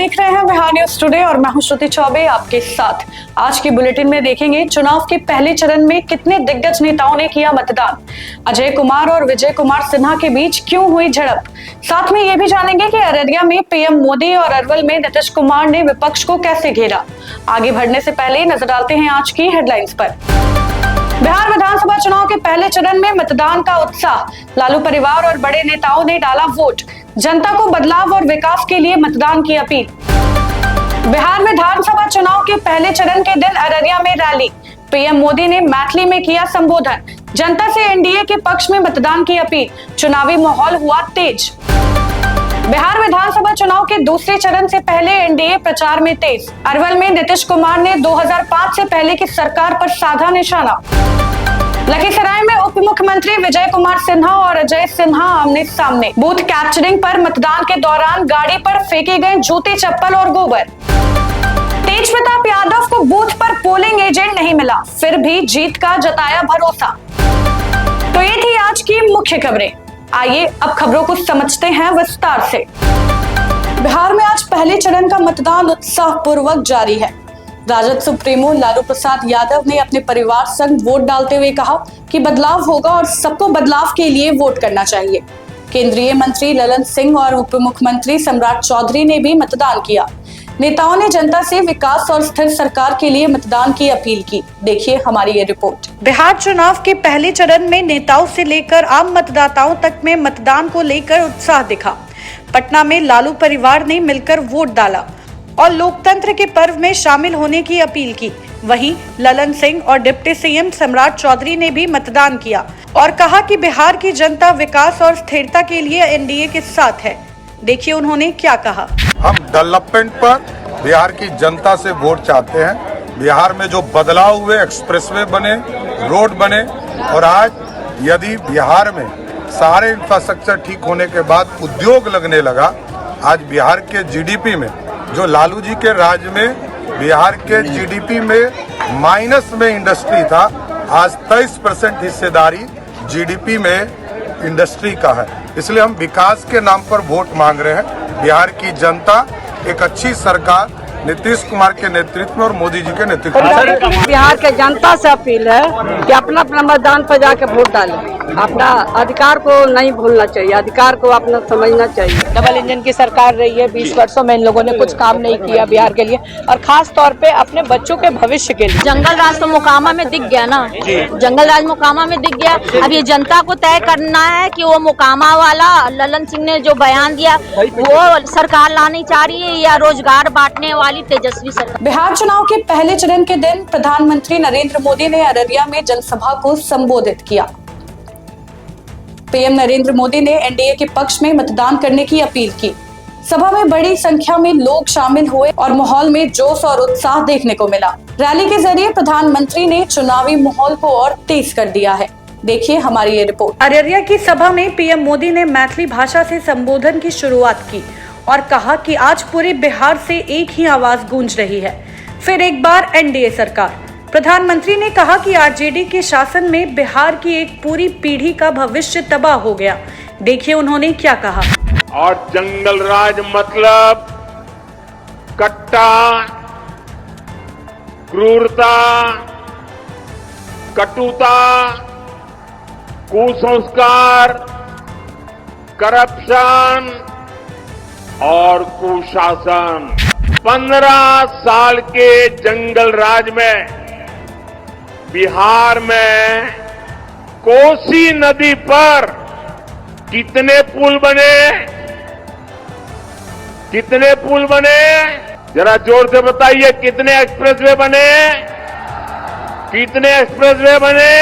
देख रहे हैं बिहार न्यूज टुडे और मैं हूं श्रुति चौबे आपके साथ। आज की बुलेटिन में देखेंगे चुनाव के पहले चरण में कितने दिग्गज नेताओं ने किया मतदान, अजय कुमार और विजय कुमार सिन्हा के बीच क्यों हुई झड़प। साथ में ये भी जानेंगे कि अररिया में पीएम मोदी और अरवल में नीतीश कुमार ने विपक्ष को कैसे घेरा। आगे बढ़ने से पहले नजर डालते हैं आज की हेडलाइंस पर। बिहार विधानसभा चुनाव के पहले चरण में मतदान का उत्साह, लालू परिवार और बड़े नेताओं ने डाला वोट, जनता को बदलाव और विकास के लिए मतदान की अपील। बिहार विधानसभा चुनाव के पहले चरण के दिन अररिया में रैली, पीएम मोदी ने मैथिली में किया संबोधन, जनता से एनडीए के पक्ष में मतदान की अपील, चुनावी माहौल हुआ तेज। बिहार विधानसभा चुनाव के दूसरे चरण से पहले एनडीए प्रचार में तेज, अरवल में नीतीश कुमार ने 2005 से पहले की सरकार पर साधा निशाना। लखीसराय में उप मुख्यमंत्री विजय कुमार सिन्हा और अजय सिन्हा आमने सामने, बूथ कैप्चरिंग पर मतदान के दौरान गाड़ी पर फेंके गए जूते, चप्पल और गोबर। तेज प्रताप यादव को बूथ पर पोलिंग एजेंट नहीं मिला, फिर भी जीत का जताया भरोसा। तो ये थी आज की मुख्य खबरें। आइए अब खबरों को समझते हैं विस्तार से। बिहार में आज पहले चरण का मतदान उत्साहपूर्वक जारी है। राजद सुप्रीमो लालू प्रसाद यादव ने अपने परिवार संग वोट डालते हुए कहा कि बदलाव होगा और सबको बदलाव के लिए वोट करना चाहिए। केंद्रीय मंत्री ललन सिंह और उप मुख्यमंत्री सम्राट चौधरी ने भी मतदान किया। नेताओं ने जनता से विकास और स्थिर सरकार के लिए मतदान की अपील की। देखिए हमारी ये रिपोर्ट। बिहार चुनाव के पहले चरण में नेताओं से लेकर आम मतदाताओं तक में मतदान को लेकर उत्साह दिखा। पटना में लालू परिवार ने मिलकर वोट डाला और लोकतंत्र के पर्व में शामिल होने की अपील की। वहीं ललन सिंह और डिप्टी सीएम सम्राट चौधरी ने भी मतदान किया और कहा कि बिहार की जनता विकास और स्थिरता के लिए एनडीए के साथ है। देखिए उन्होंने क्या कहा। हम डेवलपमेंट पर बिहार की जनता से वोट चाहते हैं। बिहार में जो बदलाव हुए, एक्सप्रेसवे बने, रोड बने, और आज यदि बिहार में सारे इंफ्रास्ट्रक्चर ठीक होने के बाद उद्योग लगने लगा, आज बिहार के जीडीपी में, जो लालू जी के राज में बिहार के जीडीपी में माइनस में इंडस्ट्री था, आज 23% हिस्सेदारी जीडीपी में इंडस्ट्री का है। इसलिए हम विकास के नाम पर वोट मांग रहे हैं। बिहार की जनता एक अच्छी सरकार नीतीश कुमार के नेतृत्व में और मोदी जी के नेतृत्व में। बिहार के जनता से अपील है कि अपना अपना मतदान पर जाकर वोट डालें। अपना अधिकार को नहीं भूलना चाहिए, अधिकार को अपना समझना चाहिए। डबल इंजन की सरकार रही है, 20 वर्षों में इन लोगों ने कुछ काम नहीं किया बिहार के लिए, और खास तौर पे अपने बच्चों के भविष्य के लिए। जंगल राज तो मोकामा में दिख गया ना, जंगल राज मोकामा में दिख गया। अब ये जनता को तय करना है कि वो मोकामा वाला ललन सिंह ने जो बयान दिया वो सरकार लानी चाह रही है या रोजगार बांटने वाली तेजस्वी सरकार। बिहार चुनाव के पहले चरण के दिन प्रधानमंत्री नरेंद्र मोदी ने अररिया में जनसभा को संबोधित किया। पीएम नरेंद्र मोदी ने एनडीए के पक्ष में मतदान करने की अपील की। सभा में बड़ी संख्या में लोग शामिल हुए और माहौल में जोश और उत्साह देखने को मिला। रैली के जरिए प्रधानमंत्री ने चुनावी माहौल को और तेज कर दिया है। देखिए हमारी ये रिपोर्ट। अररिया की सभा में पीएम मोदी ने मैथिली भाषा से संबोधन की शुरुआत की और कहा कि आज पूरे बिहार से एक ही आवाज गूंज रही है, फिर एक बार एनडीए सरकार। प्रधानमंत्री ने कहा कि आरजेडी के शासन में बिहार की एक पूरी पीढ़ी का भविष्य तबाह हो गया। देखिए उन्होंने क्या कहा। और जंगल राज मतलब कट्टा, क्रूरता, कटुता, कुसंस्कार, करप्शन और कुशासन। 15 साल के जंगल राज में बिहार में कोसी नदी पर कितने पुल बने, कितने पुल बने, जरा जोर से बताइए। कितने एक्सप्रेसवे बने, कितने एक्सप्रेसवे बने?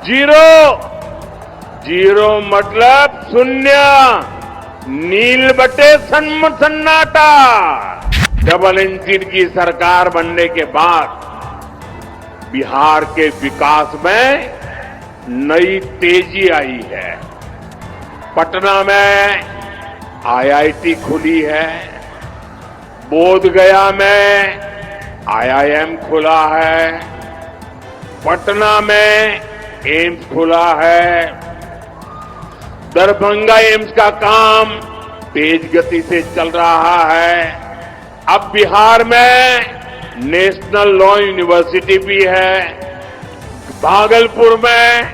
जीरो। जीरो मतलब शून्य, नील बटे सन्नाटा। डबल इंजन की सरकार बनने के बाद बिहार के विकास में नई तेजी आई है। पटना में आईआईटी खुली है, बोधगया में आईआईएम खुला है, पटना में एम्स खुला है, दरभंगा एम्स का काम तेज गति से चल रहा है। अब बिहार में नेशनल लॉ यूनिवर्सिटी भी है, भागलपुर में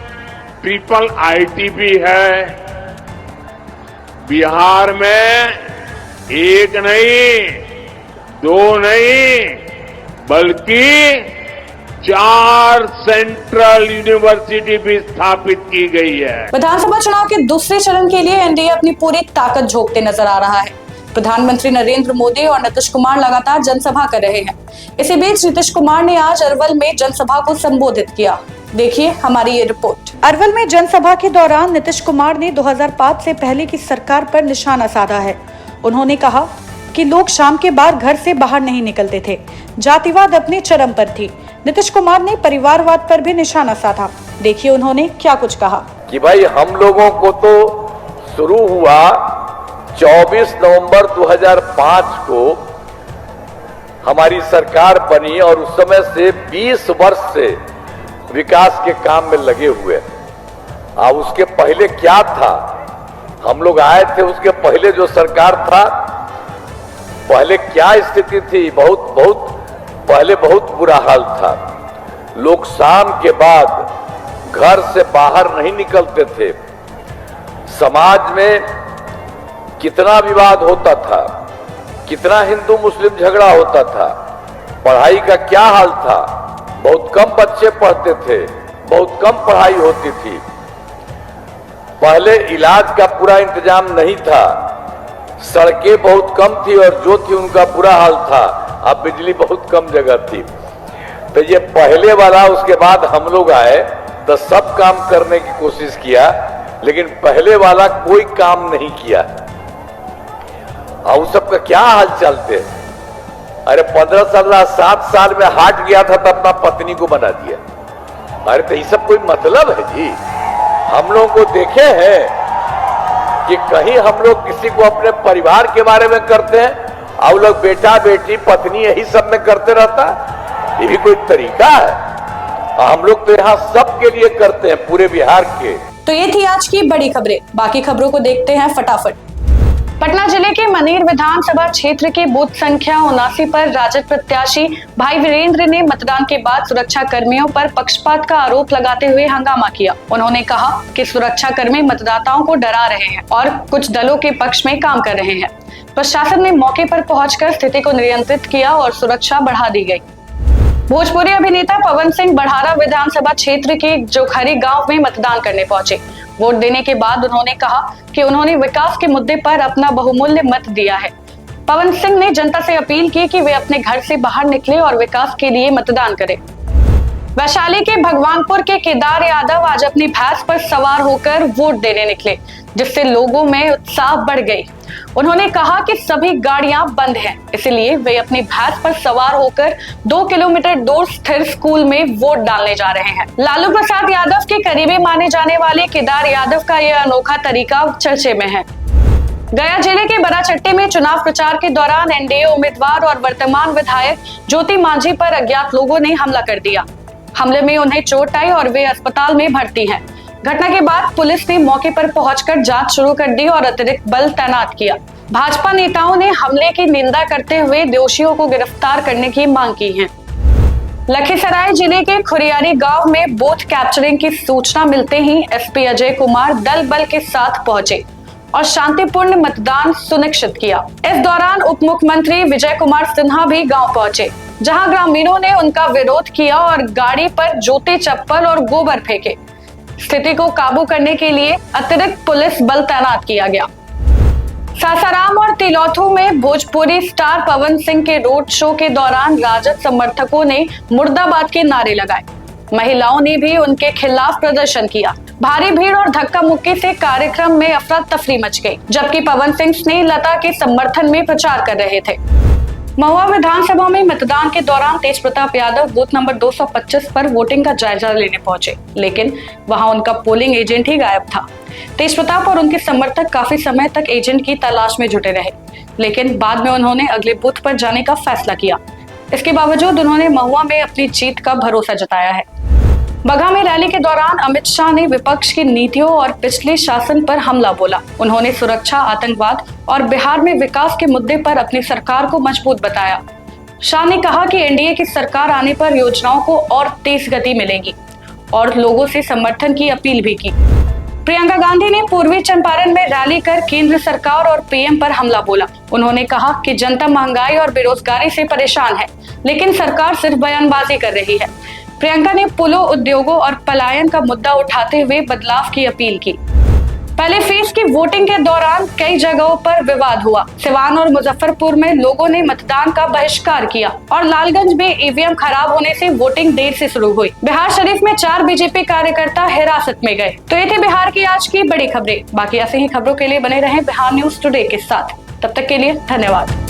ट्रिपल आईटी भी है। बिहार में एक नहीं, दो नहीं, बल्कि 4 सेंट्रल यूनिवर्सिटी भी स्थापित की गई है। विधानसभा चुनाव के दूसरे चरण के लिए एनडीए अपनी पूरी ताकत झोंकते नजर आ रहा है। प्रधानमंत्री नरेंद्र मोदी और नीतीश कुमार लगातार जनसभा कर रहे हैं। इसी बीच नीतीश कुमार ने आज अरवल में जनसभा को संबोधित किया। देखिए हमारी ये रिपोर्ट। अरवल में जनसभा के दौरान नीतीश कुमार ने 2005 से पहले की सरकार पर निशाना साधा है। उन्होंने कहा कि लोग शाम के बाद घर से बाहर नहीं निकलते थे, जातिवाद अपने चरम पर थी। नीतीश कुमार ने परिवारवाद पर भी निशाना साधा। देखिए उन्होंने क्या कुछ कहा। कि भाई हम लोगों को तो शुरू हुआ 24 नवंबर 2005 को हमारी सरकार बनी और उस समय से 20 वर्ष से विकास के काम में लगे हुए। अब उसके पहले क्या था, हम लोग आए थे उसके पहले जो सरकार था, पहले क्या स्थिति थी, पहले बहुत बुरा हाल था। लोग शाम के बाद घर से बाहर नहीं निकलते थे। समाज में कितना विवाद होता था, कितना हिंदू मुस्लिम झगड़ा होता था। पढ़ाई का क्या हाल था, बहुत कम बच्चे पढ़ते थे, बहुत कम पढ़ाई होती थी। पहले इलाज का पूरा इंतजाम नहीं था, सड़कें बहुत कम थी और जो थी उनका बुरा हाल था। अब बिजली बहुत कम जगह थी। तो ये पहले वाला, उसके बाद हम लोग आए तो सब काम करने की कोशिश किया, लेकिन पहले वाला कोई काम नहीं किया। और सबका क्या हाल चलते, अरे 15 साल 7 साल में हार्ट गया था तो अपना पत्नी को बना दिया। अरे तो ये सब कोई मतलब है जी? हम लोगों को देखे हैं कि कहीं हम लोग किसी को अपने परिवार के बारे में करते हैं और लोग बेटा बेटी पत्नी यही सब में करते रहता? ये भी कोई तरीका है? हम लोग तो यहाँ सबके लिए करते हैं, पूरे बिहार के। तो ये थी आज की बड़ी खबरें। बाकी खबरों को देखते हैं फटाफट। पटना जिले के मनेर विधानसभा क्षेत्र के बूथ संख्या 79 पर राजद प्रत्याशी भाई वीरेंद्र ने मतदान के बाद सुरक्षा कर्मियों पर पक्षपात का आरोप लगाते हुए हंगामा किया। उन्होंने कहा कि सुरक्षा कर्मी मतदाताओं को डरा रहे हैं और कुछ दलों के पक्ष में काम कर रहे हैं। प्रशासन ने मौके पर पहुंचकर स्थिति को नियंत्रित किया और सुरक्षा बढ़ा दी गई। भोजपुरी अभिनेता पवन सिंह बढ़ारा विधानसभा क्षेत्र के जोखरी गांव में मतदान करने पहुंचे। वोट देने के बाद उन्होंने कहा कि उन्होंने विकास के मुद्दे पर अपना बहुमूल्य मत दिया है। पवन सिंह ने जनता से अपील की कि वे अपने घर से बाहर निकले और विकास के लिए मतदान करें। वैशाली के भगवानपुर के केदार यादव आज अपनी भैंस पर सवार होकर वोट देने निकले, जिससे लोगों में उत्साह बढ़ गई। उन्होंने कहा कि सभी गाड़ियां बंद हैं, इसलिए वे अपनी भैंस पर सवार होकर 2 किलोमीटर दूर स्थित स्कूल में वोट डालने जा रहे हैं। लालू प्रसाद यादव के करीबी माने जाने वाले केदार यादव का यह अनोखा तरीका चर्चे में है। गया जिले के बराचट्टी में चुनाव प्रचार के दौरान एनडीए उम्मीदवार और वर्तमान विधायक ज्योति मांझी पर अज्ञात लोगों ने हमला कर दिया। हमले में उन्हें चोट आई और वे अस्पताल में भर्ती हैं। घटना के बाद पुलिस ने मौके पर पहुंचकर जांच शुरू कर दी और अतिरिक्त बल तैनात किया। भाजपा नेताओं ने हमले की निंदा करते हुए दोषियों को गिरफ्तार करने की मांग की है। लखीसराय जिले के खुरियारी गांव में बूथ कैप्चरिंग की सूचना मिलते ही एसपी अजय कुमार दल बल के साथ पहुंचे और शांतिपूर्ण मतदान सुनिश्चित किया। इस दौरान उप मुख्यमंत्री विजय कुमार सिन्हा भी गांव पहुंचे, जहां ग्रामीणों ने उनका विरोध किया और गाड़ी पर जूते चप्पल और गोबर फेंके। स्थिति को काबू करने के लिए अतिरिक्त पुलिस बल तैनात किया गया। सासाराम और तिलौथू में भोजपुरी स्टार पवन सिंह के रोड शो के दौरान राजद समर्थकों ने मुर्दाबाद के नारे लगाए। महिलाओं ने भी उनके खिलाफ प्रदर्शन किया। भारी भीड़ और धक्का मुक्की से कार्यक्रम में अफरा तफरी मच गई, जबकि पवन सिंह स्नेहलता के समर्थन में प्रचार कर रहे थे। महुआ विधानसभा में मतदान के दौरान तेज प्रताप यादव बूथ नंबर 225 पर वोटिंग का जायजा लेने पहुंचे, लेकिन वहां उनका पोलिंग एजेंट ही गायब था। तेज प्रताप और उनके समर्थक काफी समय तक एजेंट की तलाश में जुटे रहे, लेकिन बाद में उन्होंने अगले बूथ पर जाने का फैसला किया। इसके बावजूद उन्होंने महुआ में अपनी जीत का भरोसा जताया है। बगहा में रैली के दौरान अमित शाह ने विपक्ष की नीतियों और पिछले शासन पर हमला बोला। उन्होंने सुरक्षा, आतंकवाद और बिहार में विकास के मुद्दे पर अपनी सरकार को मजबूत बताया। शाह ने कहा कि एनडीए की सरकार आने पर योजनाओं को और तेज गति मिलेगी और लोगों से समर्थन की अपील भी की। प्रियंका गांधी ने पूर्वी चंपारण में रैली कर केंद्र सरकार और पीएम पर हमला बोला। उन्होंने कहा कि जनता महंगाई और बेरोजगारी से परेशान है, लेकिन सरकार सिर्फ बयानबाजी कर रही है। प्रियंका ने पुलों, उद्योगों और पलायन का मुद्दा उठाते हुए बदलाव की अपील की। पहले फेज की वोटिंग के दौरान कई जगहों पर विवाद हुआ। सिवान और मुजफ्फरपुर में लोगों ने मतदान का बहिष्कार किया और लालगंज में ईवीएम खराब होने से वोटिंग देर से शुरू हुई। बिहार शरीफ में 4 बीजेपी कार्यकर्ता हिरासत में गए। तो ये थे बिहार की आज की बड़ी खबरें। बाकी ऐसे ही खबरों के लिए बने रहें बिहार न्यूज टुडे के साथ। तब तक के लिए धन्यवाद।